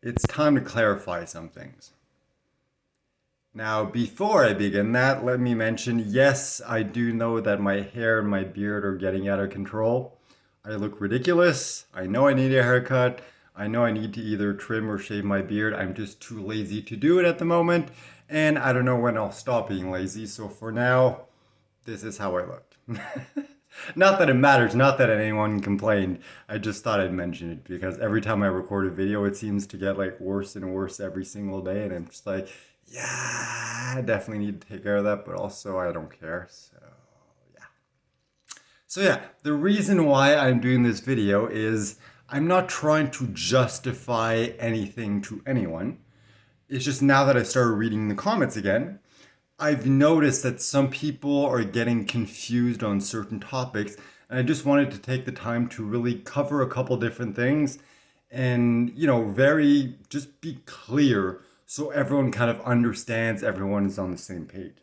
it's time to clarify some things. Now, before I begin that, let me mention, yes, I do know that my hair and my beard are getting out of control. I look ridiculous. I know I need a haircut. I know I need to either trim or shave my beard. I'm just too lazy to do it at the moment. And I don't know when I'll stop being lazy. So for now, this is how I look. Not that it matters, not that anyone complained. I just thought I'd mention it because every time I record a video, it seems to get like worse and worse every single day. And I'm just like, yeah, I definitely need to take care of that, but also I don't care. Yeah. So yeah, the reason why I'm doing this video is I'm not trying to justify anything to anyone. It's just now that I started reading the comments again, I've noticed that some people are getting confused on certain topics, and I just wanted to take the time to really cover a couple different things and, very just be clear so everyone kind of understands, everyone is on the same page.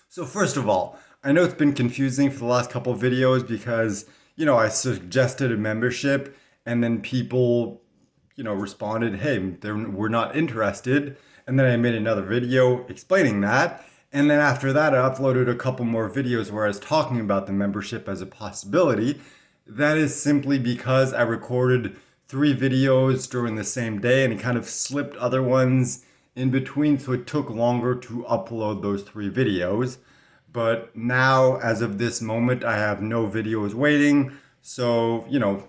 So first of all, I know it's been confusing for the last couple of videos because, I suggested a membership and then people, responded, hey, we're not interested. And then I made another video explaining that. And then after that, I uploaded a couple more videos where I was talking about the membership as a possibility. That is simply because I recorded 3 videos during the same day and it kind of slipped other ones in between. So it took longer to upload those 3 videos. But now, as of this moment, I have no videos waiting. So,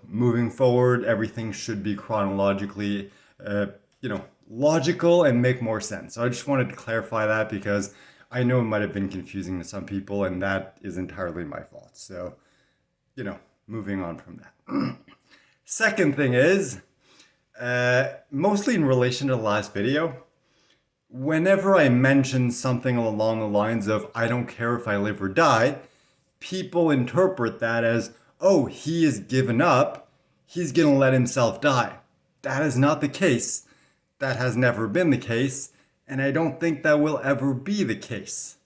moving forward, everything should be chronologically, logical and make more sense. So I just wanted to clarify that because I know it might have been confusing to some people and that is entirely my fault. So, moving on from that. Second thing is, mostly in relation to the last video, whenever I mention something along the lines of, I don't care if I live or die, people interpret that as, oh, he has given up, he's gonna let himself die. That is not the case. That has never been the case, and I don't think that will ever be the case.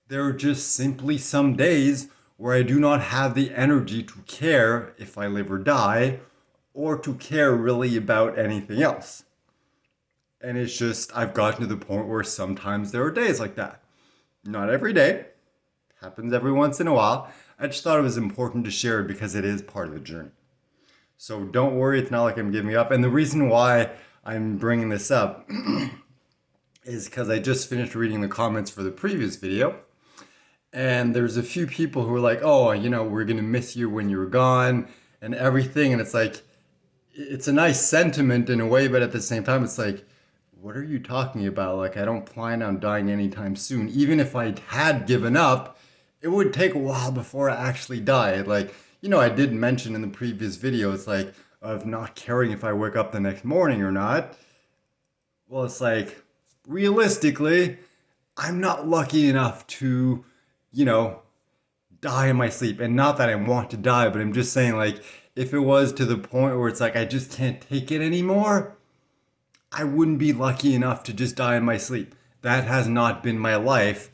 There are just simply some days where I do not have the energy to care if I live or die, or to care really about anything else. And it's just, I've gotten to the point where sometimes there are days like that. Not every day, happens every once in a while. I just thought it was important to share it because it is part of the journey. So don't worry, it's not like I'm giving up. And the reason why I'm bringing this up is because I just finished reading the comments for the previous video. And there's a few people who are like, oh, we're going to miss you when you're gone and everything. And it's like, it's a nice sentiment in a way, but at the same time, it's like, what are you talking about? Like, I don't plan on dying anytime soon. Even if I had given up, it would take a while before I actually died. Like, I did mention in the previous video, it's like, of not caring if I wake up the next morning or not. Well, it's like, realistically, I'm not lucky enough to, die in my sleep. And not that I want to die, but I'm just saying, like, if it was to the point where it's like, I just can't take it anymore, I wouldn't be lucky enough to just die in my sleep. That has not been my life.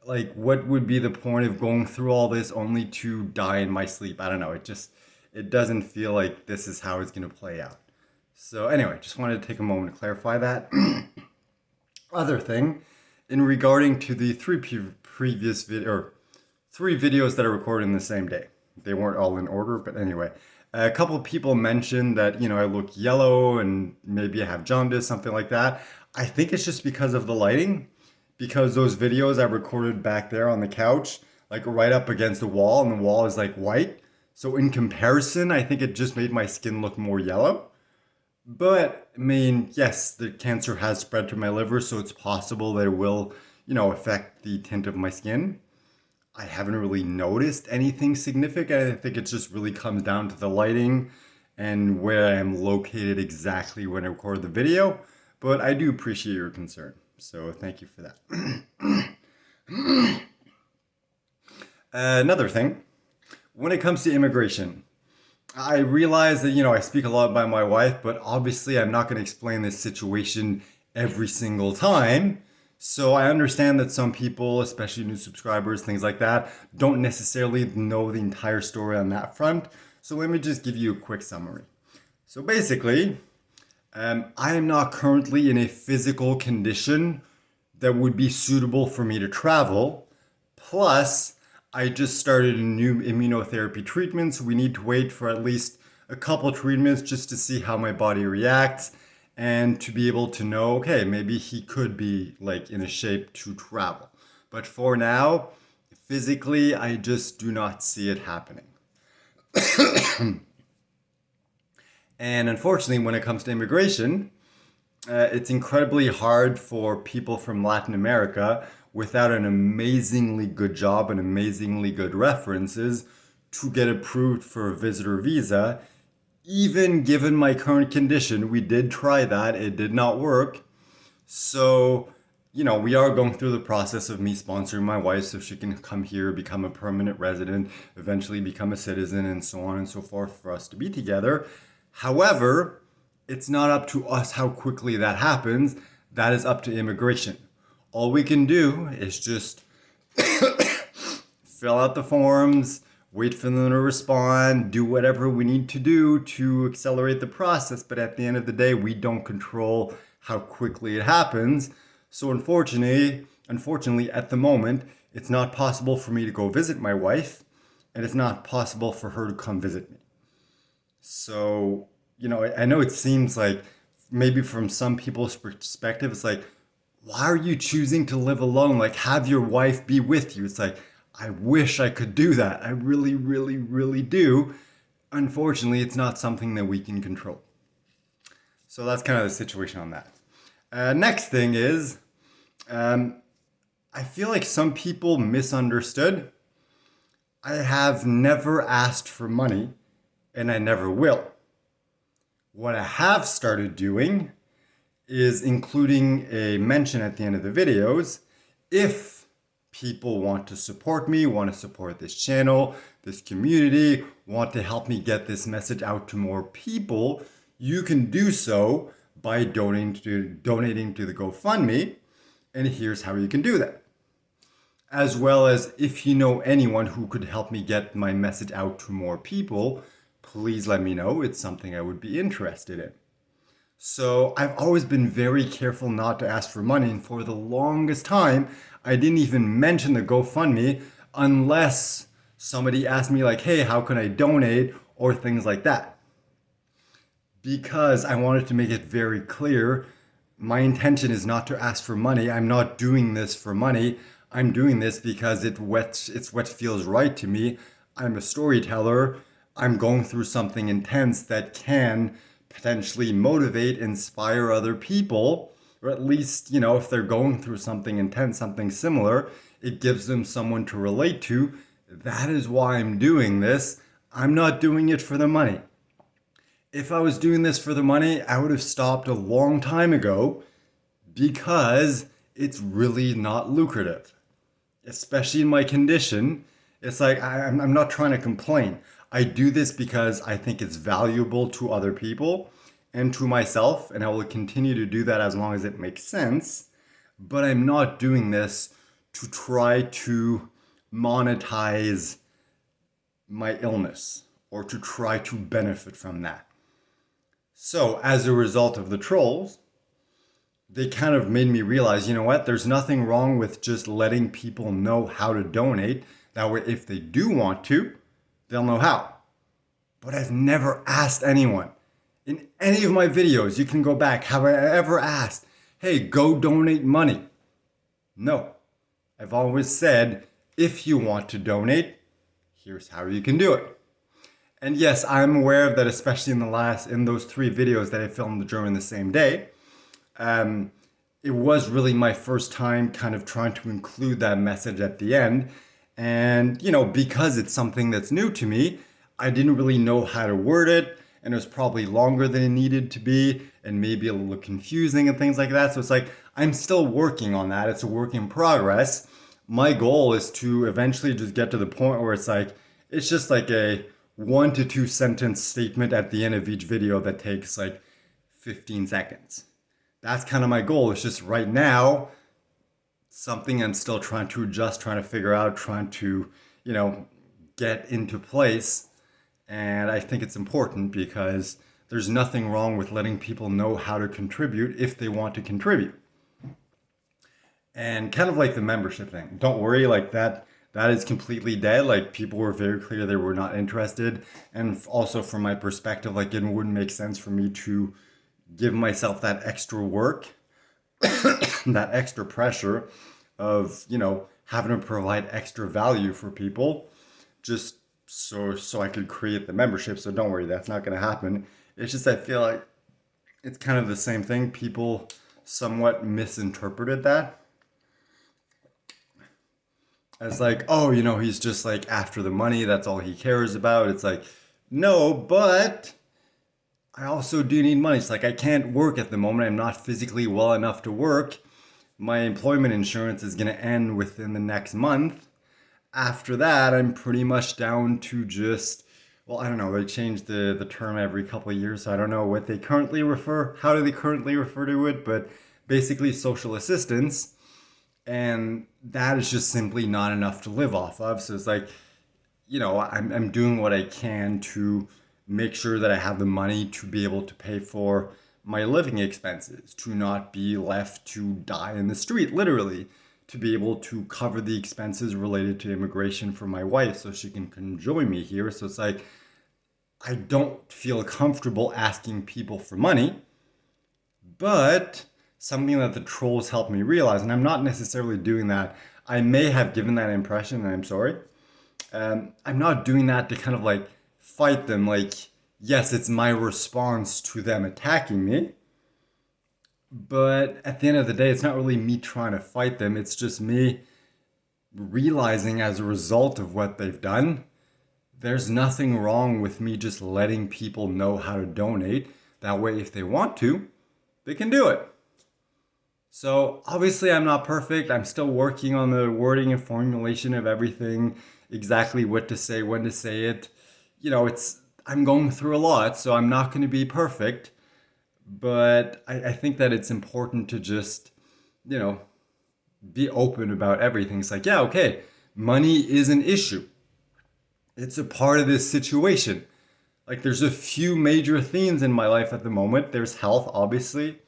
Like, what would be the point of going through all this only to die in my sleep? I don't know. It doesn't feel like this is how it's going to play out. So anyway, just wanted to take a moment to clarify that. Other thing, in regarding to the 3 previous video, or 3 videos that are recorded in the same day. They weren't all in order, but anyway. A couple of people mentioned that, I look yellow and maybe I have jaundice, something like that. I think it's just because of the lighting. Because those videos I recorded back there on the couch, like right up against the wall, and the wall is like white. So in comparison, I think it just made my skin look more yellow. But, I mean, yes, the cancer has spread to my liver, so it's possible that it will, affect the tint of my skin. I haven't really noticed anything significant. I think it just really comes down to the lighting and where I am located exactly when I record the video. But I do appreciate your concern. So thank you for that. Another thing, when it comes to immigration, I realize that, I speak a lot about my wife, but obviously I'm not going to explain this situation every single time. So I understand that some people, especially new subscribers, things like that, don't necessarily know the entire story on that front. So let me just give you a quick summary. So basically, I am not currently in a physical condition that would be suitable for me to travel. Plus, I just started a new immunotherapy treatment, so we need to wait for at least a couple treatments just to see how my body reacts and to be able to know, okay, maybe he could be like in a shape to travel. But for now, physically, I just do not see it happening. And unfortunately, when it comes to immigration, it's incredibly hard for people from Latin America without an amazingly good job and amazingly good references to get approved for a visitor visa. Even given my current condition, we did try that, it did not work. So, we are going through the process of me sponsoring my wife so she can come here, become a permanent resident, eventually become a citizen, and so on and so forth for us to be together. However, it's not up to us how quickly that happens. That is up to immigration. All we can do is just fill out the forms, wait for them to respond, do whatever we need to do to accelerate the process. But at the end of the day, we don't control how quickly it happens. So unfortunately, at the moment, it's not possible for me to go visit my wife, and it's not possible for her to come visit me. So, I know it seems like maybe from some people's perspective, it's like, why are you choosing to live alone? Like, have your wife be with you. It's like, I wish I could do that. I really, really, really do. Unfortunately, it's not something that we can control. So that's kind of the situation on that. Next thing is, I feel like some people misunderstood. I have never asked for money, and I never will. What I have started doing is including a mention at the end of the videos. If people want to support me, want to support this channel, this community, want to help me get this message out to more people, you can do so by donating to the GoFundMe. And here's how you can do that. As well as if you know anyone who could help me get my message out to more people, please let me know. It's something I would be interested in. So I've always been very careful not to ask for money, and for the longest time, I didn't even mention the GoFundMe unless somebody asked me like, hey, how can I donate, or things like that. Because I wanted to make it very clear, my intention is not to ask for money. I'm not doing this for money. I'm doing this because it's what feels right to me. I'm a storyteller. I'm going through something intense that can potentially motivate, inspire other people, or at least, if they're going through something intense, something similar, it gives them someone to relate to. That is why I'm doing this. I'm not doing it for the money. If I was doing this for the money, I would have stopped a long time ago because it's really not lucrative. Especially in my condition, it's like I'm not trying to complain. I do this because I think it's valuable to other people and to myself, and I will continue to do that as long as it makes sense. But I'm not doing this to try to monetize my illness or to try to benefit from that. So as a result of the trolls, they kind of made me realize, you know what, there's nothing wrong with just letting people know how to donate. That way, if they do want to, they'll know how. But I've never asked anyone. In any of my videos, you can go back, have I ever asked, hey, go donate money? No. I've always said, if you want to donate, here's how you can do it. And yes, I'm aware of that, especially in those 3 videos that I filmed during the same day. It was really my first time kind of trying to include that message at the end. And, because it's something that's new to me, I didn't really know how to word it. And it was probably longer than it needed to be and maybe a little confusing and things like that. So it's like, I'm still working on that. It's a work in progress. My goal is to eventually just get to the point where it's just like a 1 to 2 sentence statement at the end of each video that takes like 15 seconds. That's kind of my goal. It's just right now, something I'm still trying to adjust, trying to figure out, trying to, get into place. And I think it's important because there's nothing wrong with letting people know how to contribute if they want to contribute. And kind of like the membership thing. Don't worry, like that is completely dead. Like people were very clear they were not interested. And also from my perspective, like it wouldn't make sense for me to give myself that extra work, that extra pressure of, having to provide extra value for people just so I could create the membership. So don't worry, that's not going to happen. It's just I feel like it's kind of the same thing. People somewhat misinterpreted that as like, oh, he's just like after the money, that's all he cares about. It's like, no, but I also do need money. It's like I can't work at the moment. I'm not physically well enough to work. My employment insurance is going to end within the next month. After that, I'm pretty much down to just, well, I don't know. They change the term every couple of years. So I don't know how do they currently refer to it, but basically social assistance. And that is just simply not enough to live off of. So it's like, I'm doing what I can to make sure that I have the money to be able to pay for my living expenses, to not be left to die in the street, literally, to be able to cover the expenses related to immigration for my wife so she can join me here. So it's like, I don't feel comfortable asking people for money, but something that the trolls helped me realize, and I'm not necessarily doing that. I may have given that impression, and I'm sorry. I'm not doing that to kind of like fight them. Like, yes, it's my response to them attacking me. But at the end of the day, it's not really me trying to fight them. It's just me realizing as a result of what they've done, there's nothing wrong with me just letting people know how to donate. That way, if they want to, they can do it. So obviously I'm not perfect. I'm still working on the wording and formulation of everything, exactly what to say, when to say it. I'm going through a lot, so I'm not going to be perfect. But I think that it's important to just, be open about everything. It's like, yeah, okay, money is an issue. It's a part of this situation. Like there's a few major themes in my life at the moment. There's health, obviously.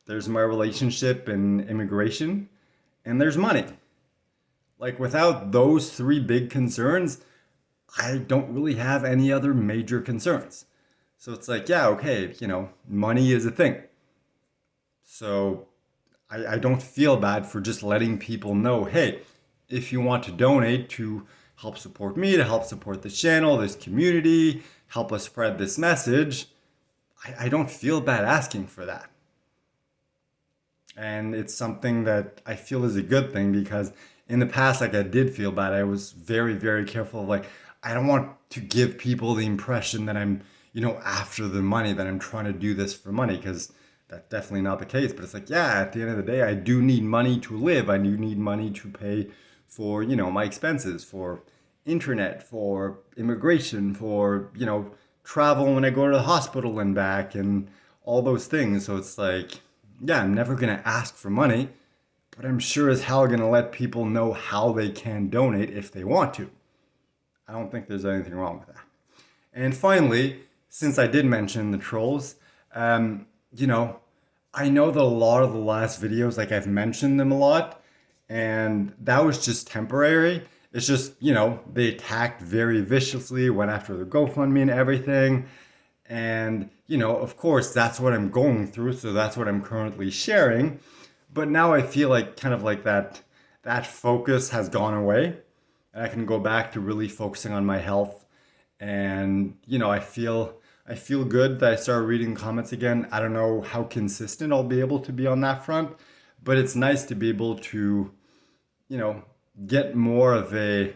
There's my relationship and immigration, and there's money. Like without those three big concerns, I don't really have any other major concerns. So it's like, yeah, okay, money is a thing. So I don't feel bad for just letting people know, hey, if you want to donate to help support me, to help support this channel, this community, help us spread this message, I don't feel bad asking for that. And it's something that I feel is a good thing because in the past, like I did feel bad. I was very, very careful of like, I don't want to give people the impression that I'm, after the money, that I'm trying to do this for money, because that's definitely not the case. But it's like, yeah, at the end of the day, I do need money to live. I do need money to pay for, my expenses, for internet, for immigration, for, travel when I go to the hospital and back and all those things. So it's like, yeah, I'm never going to ask for money, but I'm sure as hell going to let people know how they can donate if they want to. I don't think there's anything wrong with that. And finally, since I did mention the trolls, I know that a lot of the last videos, like I've mentioned them a lot, and that was just temporary. It's just, they attacked very viciously, went after the GoFundMe and everything. And, of course, that's what I'm going through. So that's what I'm currently sharing. But now I feel like kind of like that focus has gone away. And I can go back to really focusing on my health. And, I feel good that I started reading comments again. I don't know how consistent I'll be able to be on that front. But it's nice to be able to, get more of a,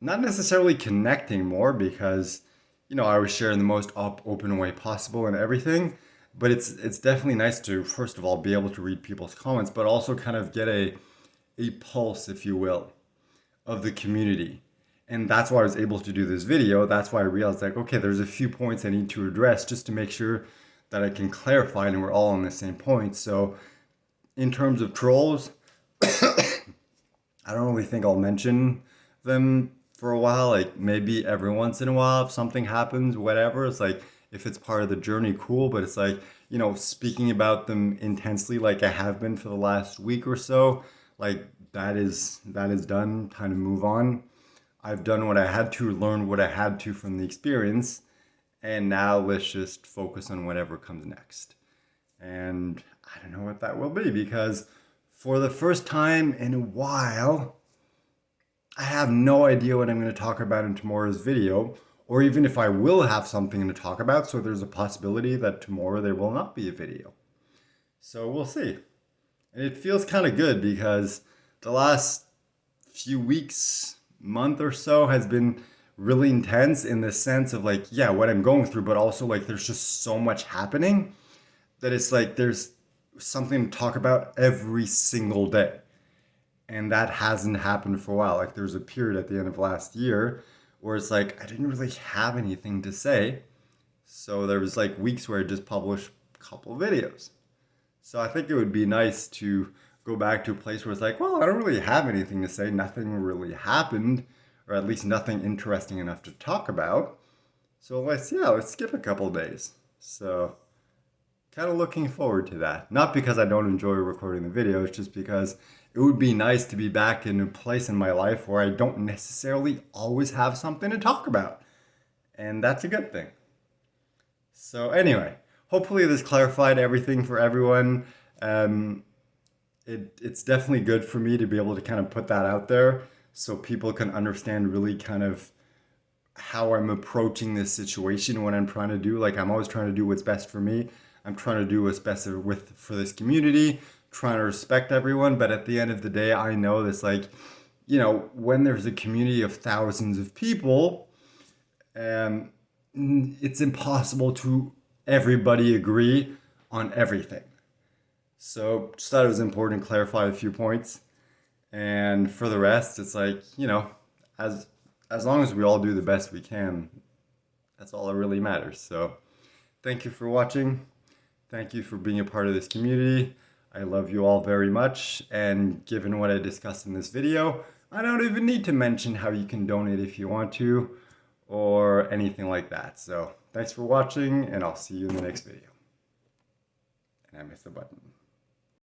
not necessarily connecting more because, I was sharing the most open way possible and everything. But it's definitely nice to, first of all, be able to read people's comments, but also kind of get a pulse, if you will, of the community. And that's why I was able to do this video. That's why I realized like, okay, there's a few points I need to address just to make sure that I can clarify and we're all on the same point. So in terms of trolls, I don't really think I'll mention them for a while. Like maybe every once in a while if something happens, whatever. It's like If it's part of the journey, cool. But it's like, you know, speaking about them intensely like I have been for the last week or so, like that is done. Time to move on. I've done what I had to, learned what I had to from the experience, and now let's just focus on whatever comes next. And I don't know what that will be, because for the first time in a while, I have no idea what I'm going to talk about in tomorrow's video, or even if I will have something to talk about, so there's a possibility that tomorrow there will not be a video. So we'll see. And it feels kind of good because the last few weeks, month or so has been really intense in the sense of like, yeah, what I'm going through, but also like there's just so much happening that it's like there's something to talk about every single day. And that hasn't happened for a while. Like there's a period at the end of last year where it's like I didn't really have anything to say. So there was like weeks where I just published a couple videos. So I think it would be nice to go back to a place where it's like, well, I don't really have anything to say. Nothing really happened, or at least nothing interesting enough to talk about. So let's skip a couple days. So kind of looking forward to that. Not because I don't enjoy recording the videos, just because it would be nice to be back in a place in my life where I don't necessarily always have something to talk about. And that's a good thing. So anyway, hopefully this clarified everything for everyone. It's definitely good for me to be able to kind of put that out there so people can understand really kind of how I'm approaching this situation, what I'm trying to do. Like I'm always trying to do what's best for me. I'm trying to do what's best for this community, trying to respect everyone. But at the end of the day, I know this, like, you know, when there's a community of thousands of people, it's impossible to everybody agree on everything. So just thought it was important to clarify a few points. And for the rest, it's like, you know, as long as we all do the best we can, that's all that really matters. So thank you for watching. Thank you for being a part of this community. I love you all very much. And given what I discussed in this video, I don't even need to mention how you can donate if you want to or anything like that. So thanks for watching, and I'll see you in the next video. And I missed the button.